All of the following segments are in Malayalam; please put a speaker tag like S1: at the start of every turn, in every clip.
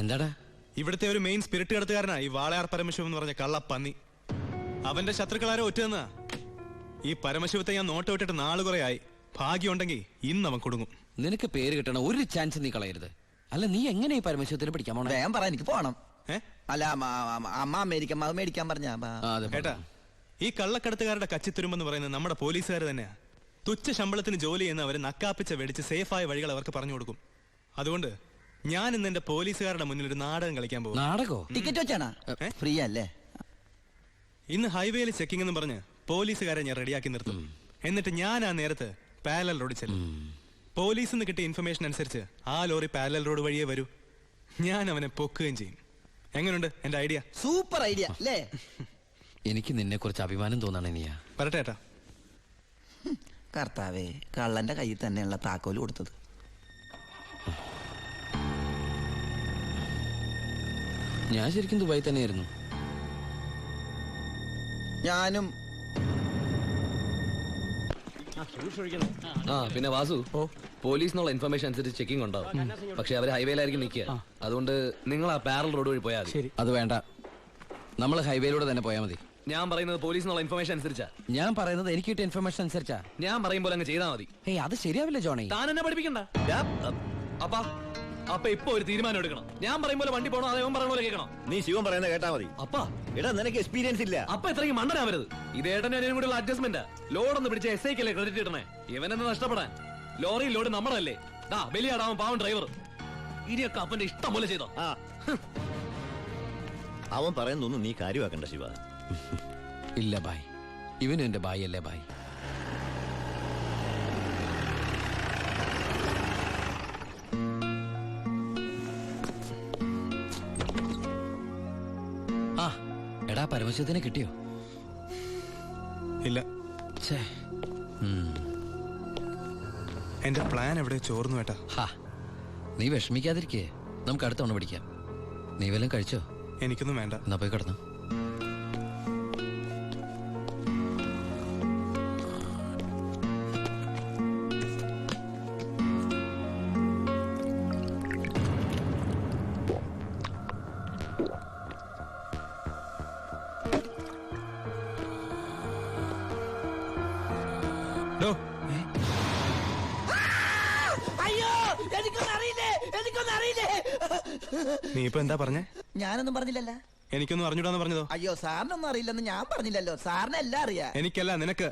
S1: എന്താടാ?
S2: ഇവിടുത്തെ ഒരു മെയിൻ സ്പിരിറ്റ് കടത്തുകാരനാ ഈ വാളയാർ പരമശിവം എന്ന് പറഞ്ഞ കള്ളപ്പന്നി. അവന്റെ ശത്രുക്കളാരോ ഒറ്റന്നാ. ഈ പരമശിവത്തെ ഞാൻ നോട്ട് വിട്ടിട്ട് നാള് കുറെ ആയി. ഭാഗ്യം ഉണ്ടെങ്കിൽ ഇന്ന് അവൻ കൊടുങ്ങും.
S1: നിനക്ക് പേര് കിട്ടണ ഒരു ചാൻസ് നീ കളയരുത്. അല്ല, നീ എങ്ങനെ ഈ പരമശിവത്തിന് പിടിക്കാൻ പോണേ?
S3: ഞാൻ പറ, എനിക്ക് പോണം. അല്ല, അമ്മ മേടിക്കാൻ പറഞ്ഞ
S2: കേട്ടാ, ഈ കള്ളക്കടത്തുകാരുടെ കച്ചിത്തുരുമ്പെന്ന് പറയുന്നത് നമ്മുടെ പോലീസുകാർ തന്നെയാ. തുച്ഛ ശമ്പളത്തിന് ജോലി ചെയ്യുന്നവര് നക്കാപ്പിച്ച വെടിച്ച് സേഫായ വഴികൾ അവർക്ക് പറഞ്ഞു കൊടുക്കും. അതുകൊണ്ട് ഞാൻ ഇന്ന് എന്റെ പോലീസുകാരുടെ മുന്നിൽ ഒരു നാടകം കളിക്കാൻ പോകും.
S1: നാടകോ?
S3: ടിക്കറ്റ് വെച്ചാണ് ഫ്രീ അല്ലേ?
S2: ഇന്ന് ഹൈവേയിൽ ചെക്കിംഗ് എന്ന് പറഞ്ഞ് പോലീസുകാരെ ഞാൻ റെഡിയാക്കി നിർത്തും. എന്നിട്ട് ഞാൻ ആ നേരത്ത് പാരലൽ റോഡ് ചെല്ലും. പോലീസിൽ നിന്ന് കിട്ടിയ ഇൻഫർമേഷൻ അനുസരിച്ച് ആ ലോറി പാരലൽ റോഡ് വഴിയേ വരൂ. ഞാൻ അവനെ പൊക്കുകയും ചെയ്യും. എങ്ങനെയുണ്ട് എന്റെ ഐഡിയ?
S3: സൂപ്പർ ഐഡിയ അല്ലേ?
S1: എനിക്ക് നിന്നെ കുറിച്ച് അഭിമാനം തോന്നാണ്. നീയാ
S2: പറട്ടെ ഏട്ടാ.
S3: കർത്താവേ, കള്ളന്റെ കയ്യിൽ തന്നെയുള്ള താക്കോല് കൊടുത്തത്.
S1: ഞാൻ ശരിക്കും ദുബായി തന്നെയായിരുന്നു.
S3: ഞാനും.
S4: പിന്നെ വാസു, പോലീസിനുള്ള ഇൻഫർമേഷൻ അനുസരിച്ച് ചെക്കിംഗ് ഉണ്ടാവും. പക്ഷെ അവര് ഹൈവേയിലായിരിക്കും നിൽക്കുക. അതുകൊണ്ട് നിങ്ങൾ ആ പാരൽ റോഡ് വഴി പോയാൽ മതി.
S1: അത് വേണ്ട, നമ്മൾ ഹൈവേയിലൂടെ തന്നെ പോയാൽ മതി.
S4: ഞാൻ പറയുന്നത് പോലീസിനുള്ള ഇൻഫർമേഷൻ അനുസരിച്ചാ.
S1: ഞാൻ പറയുന്നത് എനിക്ക് കിട്ടിയ ഇൻഫർമേഷൻ അനുസരിച്ചാ.
S4: ഞാൻ പറയുമ്പോൾ അങ്ങ് ചെയ്താൽ മതി.
S1: ഏയ്, അത് ശരിയാവില്ല ജോണി.
S4: താൻ എന്നെ പഠിപ്പിക്കണ്ട. അപ്പൊ ഇപ്പൊ ഒരു തീരുമാനം എടുക്കണം. ഞാൻ പറയുമ്പോൾ വണ്ടി പോകണോ അതേ പറയണ പോലെ കേൾക്കണം.
S5: നീ ശിവൻ പറയുന്നത് കേട്ടാ മതി.
S4: അപ്പാ,
S5: എടാ നിനക്ക് എക്സ്പീരിയൻസ് ഇല്ല.
S4: അപ്പൊ ഇത്രയും മണ്ടനാവരുത്. ഇത് ഏട്ടനെ കൂടെയുള്ള അഡ്ജസ്റ്റ്മെന്റ്. ലോഡൊന്ന് പിടിച്ച എസ് ഐക്കല്ലേ ക്രെഡിറ്റ് കിട്ടണേ. ഇവനെന്ന് നഷ്ടപ്പെടാൻ. ലോറി ലോഡ് നമ്മളല്ലേ. ബലിയാടാവൻ പാവൻ ഡ്രൈവർ. ഇനിയൊക്കെ അപ്പന്റെ ഇഷ്ടം പോലെ ചെയ്തോ.
S5: അവൻ പറയുന്നൊന്നും നീ കാര്യമാക്കണ്ട ശിവ.
S1: ഇല്ല ബായ്, ഇവനും എന്റെ ബായ് അല്ലേ ബായ്. ആ എടാ, പരമശിവത്തിനെ കിട്ടിയോ?
S2: ഇല്ല. എന്റെ പ്ലാൻ എവിടെ ചോർന്നു ഏട്ടാ.
S1: നീ വിഷമിക്കാതിരിക്കേ, നമുക്ക് അടുത്ത തവണ പിടിക്കാം. നീ വല്ലതും കഴിച്ചോ?
S2: എനിക്കൊന്നും വേണ്ട.
S1: എന്നാ പോയി കിടന്നു.
S2: നീ ഇപ്പൊ എന്താ പറഞ്ഞേ?
S3: ഞാനൊന്നും പറഞ്ഞില്ലല്ലോ.
S2: എനിക്കൊന്നും അറിഞ്ഞൂടാന്ന് പറഞ്ഞതോ?
S3: അയ്യോ, സാറിനൊന്നും അറിയില്ലെന്ന് ഞാൻ പറഞ്ഞില്ലല്ലോ. സാറിന് എല്ലാം അറിയാം.
S2: എനിക്കല്ല, നിനക്ക്.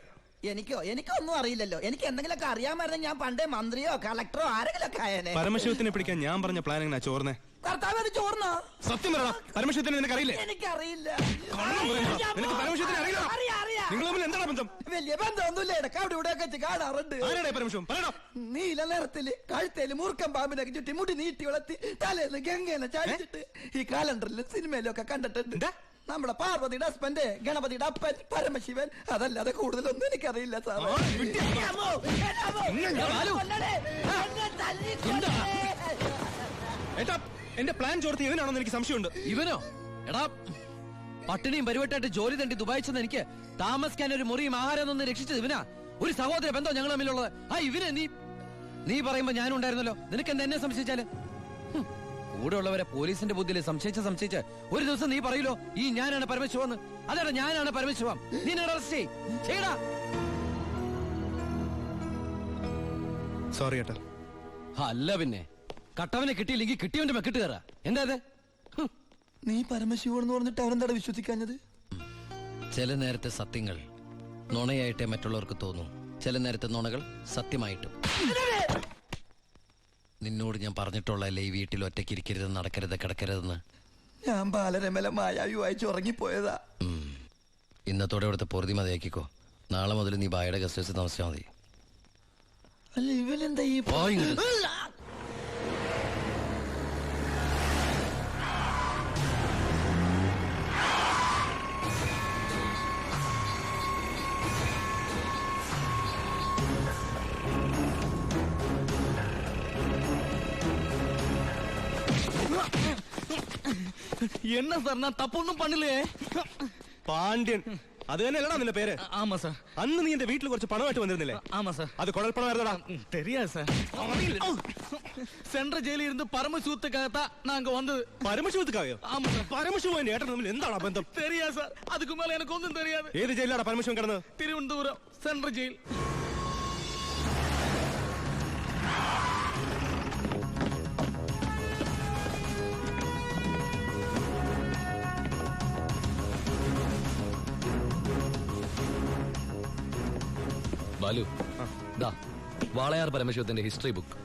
S3: എനിക്കൊന്നും അറിയില്ലല്ലോ. എനിക്ക് എന്തെങ്കിലുമൊക്കെ അറിയാമായിരുന്നെങ്കിൽ ഞാൻ പണ്ടേ മന്ത്രിയോ കളക്ടറോ ആരെങ്കിലും ഒക്കെ ആയേനെ.
S2: പരമശിവത്തിനെ പിടിക്കാൻ ഞാൻ പറഞ്ഞ പ്ലാൻ എങ്ങനെ ചോർന്നേ?
S3: കർത്താവ്, അത് ചോർന്നോ?
S2: സത്യം പറ, പരമശിവത്തിനെ നിനക്ക് അറിയില്ലേ?
S3: എനിക്കറിയില്ല.
S2: എന്താണ് ബന്ധം?
S3: വലിയ ബന്ധമൊന്നുമില്ല. ഇടക്ക് അവിടെ ഇവിടെ ഒക്കെ കാണാറുണ്ട്. നീല നിറത്തില് കഴുത്തേല് മൂർക്കം പാമ്പിനൊക്കെ ചുറ്റി മുടി നീട്ടി വളർത്തി തലേന്ന് ഗംഗേനെ ചാടിച്ചിട്ട് ഈ കാലണ്ടറിലും സിനിമയിലും ഒക്കെ കണ്ടിട്ടുണ്ട്. നമ്മുടെ പാർവതിയുടെ ഹസ്ബൻഡ്, ഗണപതിയുടെ അപ്പൻ പരമശിവൻ. അതല്ലാതെ കൂടുതലൊന്നും എനിക്കറിയില്ല സാർ.
S2: എന്റെ പ്ലാൻ ചോർത്തി ഇവനാണെന്ന് എനിക്ക് സംശയമുണ്ട്.
S1: ഇവനോ? എടാ, പട്ടിണിയും പരിവട്ടായിട്ട് ജോലി തണ്ടി ദുബായി ചെന്ന് എനിക്ക് താമസിക്കാൻ ഒരു മുറിയും ആഹാരം ഒന്ന് രക്ഷിച്ചത് ഇവനാ. ഒരു സഹോദര ബന്ധം ഞങ്ങൾ തമ്മിലുള്ളത്. ഇവനെ നീ പറയുമ്പോ ഞാനും ഉണ്ടായിരുന്നല്ലോ. നിനക്ക് എന്താ എന്നെ സംശയിച്ചാല്? കൂടെ ഉള്ളവരെ പോലീസിന്റെ ബുദ്ധിയിൽ സംശയിച്ച് ഒരു ദിവസം നീ പറയൂലോ, ഈ ഞാനാണ് പരമശിവന്ന്. അതാണ് ഞാനാണ് പരമശിവം. നീ അറസ്റ്റ് ചെയ്യടാ.
S2: സോറി ഏട്ടാ.
S1: അല്ല പിന്നെ, കട്ടവനെ കിട്ടിയില്ലെങ്കിൽ കിട്ടിയവന്റെ മെക്കിട്ട് കയറാ. എന്താ അത്?
S3: നീ പരമശിവൻ പറഞ്ഞിട്ട് അവരെന്താ വിശ്വസിക്കാഞ്ഞത്?
S1: ചില നേരത്തെ സത്യങ്ങൾ നുണയായിട്ടേ മറ്റുള്ളവർക്ക് തോന്നും. ചില നേരത്തെ നുണകൾ സത്യമായിട്ടും. നിന്നോട് ഞാൻ പറഞ്ഞിട്ടുള്ളല്ലേ ഈ വീട്ടിൽ ഒറ്റയ്ക്ക് ഇരിക്കരുത്, നടക്കരുത്, കിടക്കരുതെന്ന്.
S3: ഞാൻ ബാലരമല മായാവി വായിച്ച് ഉറങ്ങിപ്പോയതാ.
S1: ഇന്നത്തോടെ ഇവിടുത്തെ പൊറുതി മതിയാക്കിക്കോ. നാളെ മുതൽ നീ ബായുടെ ഗസ്റ്റ് ഹൗസിൽ താമസിച്ചാൽ മതി.
S3: അല്ല, ഇവനെന്താ ഈ
S1: என்ன சார், நான் தப்பு ஒன்றும் பண்ணலையே.
S2: പാണ്ഡ്യൻ അത് തന്നെയല്ലടാ നിന്റെ പേര്.
S4: ஆமா சார்.
S2: അന്ന് നീ എന്റെ വീട്ടിൽ കുറച്ച് പണമായിട്ട് വന്നിരുന്നില്ലേ?
S4: ஆமா சார்.
S2: അത് കുഴൽപ്പണമായിരുന്നടാ.
S4: தெரியாது சார். சென்ற ஜெயில இருந்து பரமசிவத்துக்காகத்தான் நாங்க வந்தது.
S2: പരമശിവത്തുക്കായോ?
S4: ஆமா சார்.
S2: പരമശിവൻ എന്റെ ഏട്ടൻ തമ്മിൽ എന്താണ് ബന്ധം?
S4: தெரியாது சார். அதுக்கு மேல எனக்கு ஒன்றும் தெரியாது.
S2: ഏത് ജയിലാടാ പരമശിവൻ കിടന്നത്?
S4: Thiruvananthapuram central jail. ബാലു, ദാ വാളയാർ പരമശിവത്തിന്റെ ഹിസ്റ്ററി ബുക്ക്.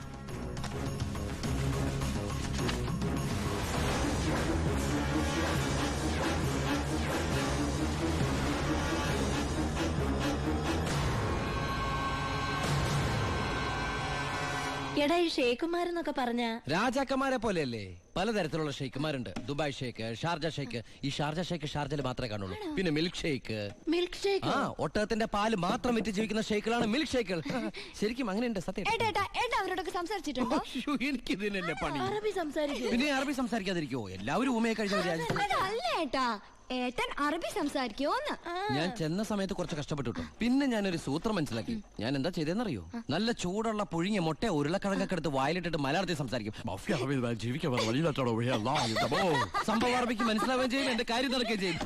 S6: എടാ ഈ ഷേഖുമാരെന്നൊക്കെ പറഞ്ഞ
S1: രാജാക്കന്മാരെ പോലെയല്ലേ? പലതരത്തിലുള്ള ഷെയ്ക്കുമാരുണ്ട്. ദുബായ് ഷേക്ക്, ഷാർജ ഷേക്ക്. ഈ ഷാർജ ഷേക്ക് ഷാർജയിൽ മാത്രമേ കാണുള്ളൂ. പിന്നെ മിൽക്ക് ഷേക്ക്.
S6: മിൽക്ക് ഷേക്ക്
S1: ആ, ഒട്ടകത്തിന്റെ പാല് മാത്രം വിറ്റ് ജീവിക്കുന്ന ഷേക്കുകളാണ് മിൽക്ക് ഷേക്കുകൾ. ശരിക്കും അങ്ങനെയുണ്ട്, സത്യം.
S6: ഏട്ടാ അവരോടൊക്കെ സംസാരിച്ചിട്ടുണ്ടോ?
S1: എനിക്കിതിനല്ലേ പണി.
S6: അറബി സംസാരിക്കും.
S1: പിന്നെ അറബി സംസാരിക്കാതിരിക്കോ? എല്ലാവരും ഊമയെ കഴിഞ്ഞ രാജ്യത്ത്.
S6: അല്ല ഏട്ടാ, ഏട്ടൻ അറബി സംസാരിക്കോന്ന്.
S1: ഞാൻ ചെന്ന സമയത്ത് കുറച്ച് കഷ്ടപ്പെട്ടു കേട്ടോ. പിന്നെ ഞാനൊരു സൂത്രം മനസ്സിലാക്കി. ഞാൻ എന്താ ചെയ്തെന്നറിയോ? നല്ല ചൂടുള്ള പുഴുങ്ങിയ മുട്ട ഉരുളക്കിഴങ്ങൊക്കെ എടുത്ത് വായിലിട്ടിട്ട് മലയാളത്തിൽ സംസാരിക്കും. സംഭവം അറബിക്ക് മനസ്സിലാവുകയും ചെയ്യും, എന്റെ കാര്യം നടക്കുകയും ചെയ്യും.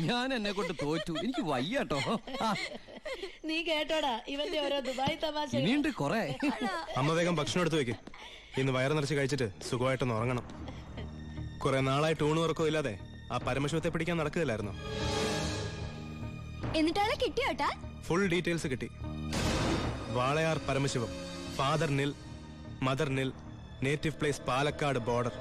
S1: ഞാൻ എന്നെ കൊണ്ട് തോറ്റു. എനിക്ക് വയ്യ കേട്ടോ.
S6: നീ കേട്ടോടാ ഇവന്റെ ഓരോ ദുബായ് തമാശ.
S1: ഇനിയുണ്ട് കൊറേ.
S2: അമ്മ വേഗം ഭക്ഷണം എടുത്തു വെക്ക്. ഇന്ന് വയറ് നിറച്ച് കഴിച്ചിട്ട് സുഖമായിട്ടൊന്ന് ഉറങ്ങണം. കുറെ നാളായിട്ട് ഊണ് ഉറക്കവും ഇല്ലാതെ ആ പരമശിവത്തെ പിടിക്കാൻ നടക്കുകയില്ലായിരുന്നു.
S6: എന്നിട്ടാണ് കിട്ടിയോട്ടാ?
S2: ഫുൾ ഡീറ്റെയിൽസ് കിട്ടി. വാളയാർ പരമശിവം, ഫാദർ നിൽ, മദർ നിൽ, നേറ്റീവ് പ്ലേസ് പാലക്കാട് ബോർഡർ.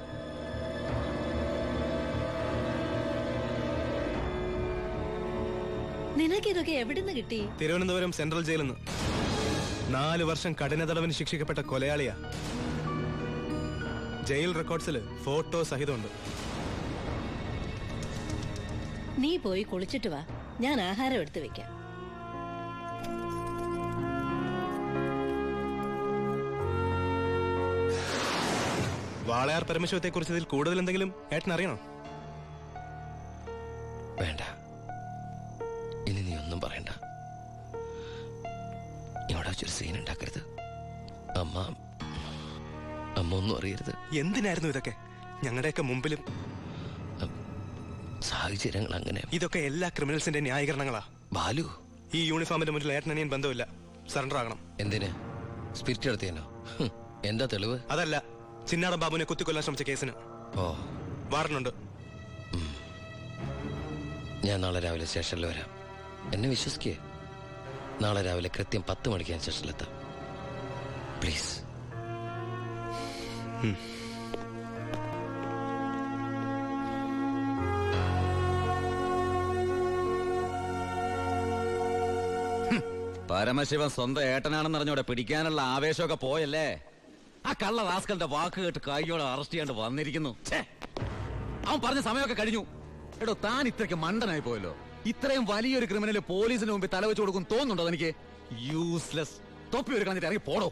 S6: നിനക്കിതൊക്കെ എവിടുന്ന് കിട്ടി?
S2: തിരുവനന്തപുരം സെൻട്രൽ ജയിലിൽ നിന്ന് 4 വർഷം കഠിന തടവിന് ശിക്ഷിക്കപ്പെട്ട കൊലയാളിയാ. Jail റെക്കോർഡ്സിൽ photo സഹിതമുണ്ട്.
S6: നീ പോയി കുളിച്ചിട്ട് വാ, ഞാൻ ആഹാരം എടുത്തു വെക്കാം.
S2: വാളയാർ പരമശിവത്തെ കുറിച്ച് ഇതിൽ കൂടുതൽ എന്തെങ്കിലും ഏട്ടൻ അറിയണോ?
S1: വേണ്ട, ഇനി നീ ഒന്നും പറയണ്ട. ഇവിടെ വെച്ചൊരു സീൻ ഉണ്ടാക്കരുത്. അമ്മ ഒന്നും അറിയരുത്.
S2: എന്തിനായിരുന്നു ഇതൊക്കെ? ഞങ്ങളുടെയൊക്കെ മുമ്പിലും.
S1: സാഹചര്യങ്ങൾ അങ്ങനെ.
S2: ഇതൊക്കെ എല്ലാ ക്രിമിനൽസിന്റെ ന്യായീകരണങ്ങളാ.
S1: ബാലു,
S2: ഈ യൂണിഫോമിന്റെ മുന്നിൽ ഏട്ടനനിയൻ ബന്ധമില്ല. സറണ്ടർ ആകണം.
S1: എന്തിന്? സ്പിരിറ്റ് എടുത്തേനോ? എന്താ തെളിവ്?
S2: അതല്ല, ചിന്നാടൻ ബാബുവിനെ കുത്തിക്കൊല്ലാൻ ശ്രമിച്ച കേസിന്.
S1: ഓ,
S2: വാറണ്ടുണ്ട്.
S1: ഞാൻ നാളെ രാവിലെ സ്റ്റേഷനിൽ വരാം. എന്നെ വിശ്വസിക്കേ. നാളെ രാവിലെ കൃത്യം 10 മണിക്ക് ഞാൻ സ്റ്റേഷനിലെത്താം. പ്ലീസ്.
S7: പരമശിവൻ സ്വന്തം ഏട്ടനാണെന്ന് അറിഞ്ഞോടെ പിടിക്കാനുള്ള ആവേശമൊക്കെ പോയല്ലേ? ആ കള്ള റാസ്കലിന്റെ വാക്ക് കേട്ട് കൈയോടെ അറസ്റ്റ് ചെയ്യാണ്ട് വന്നിരിക്കുന്നു. അവൻ പറഞ്ഞ സമയമൊക്കെ കഴിഞ്ഞു. എടോ, താൻ ഇത്രയ്ക്ക് മണ്ടനായി പോയല്ലോ. ഇത്രയും വലിയൊരു ക്രിമിനല് പോലീസിന് മുമ്പിൽ തലവെച്ച് കൊടുക്കും തോന്നുന്നുണ്ടോ എനിക്ക്? യൂസ്ലെസ്. തൊപ്പി ഒരു കളഞ്ഞിട്ട് ഇറങ്ങി പോടോ.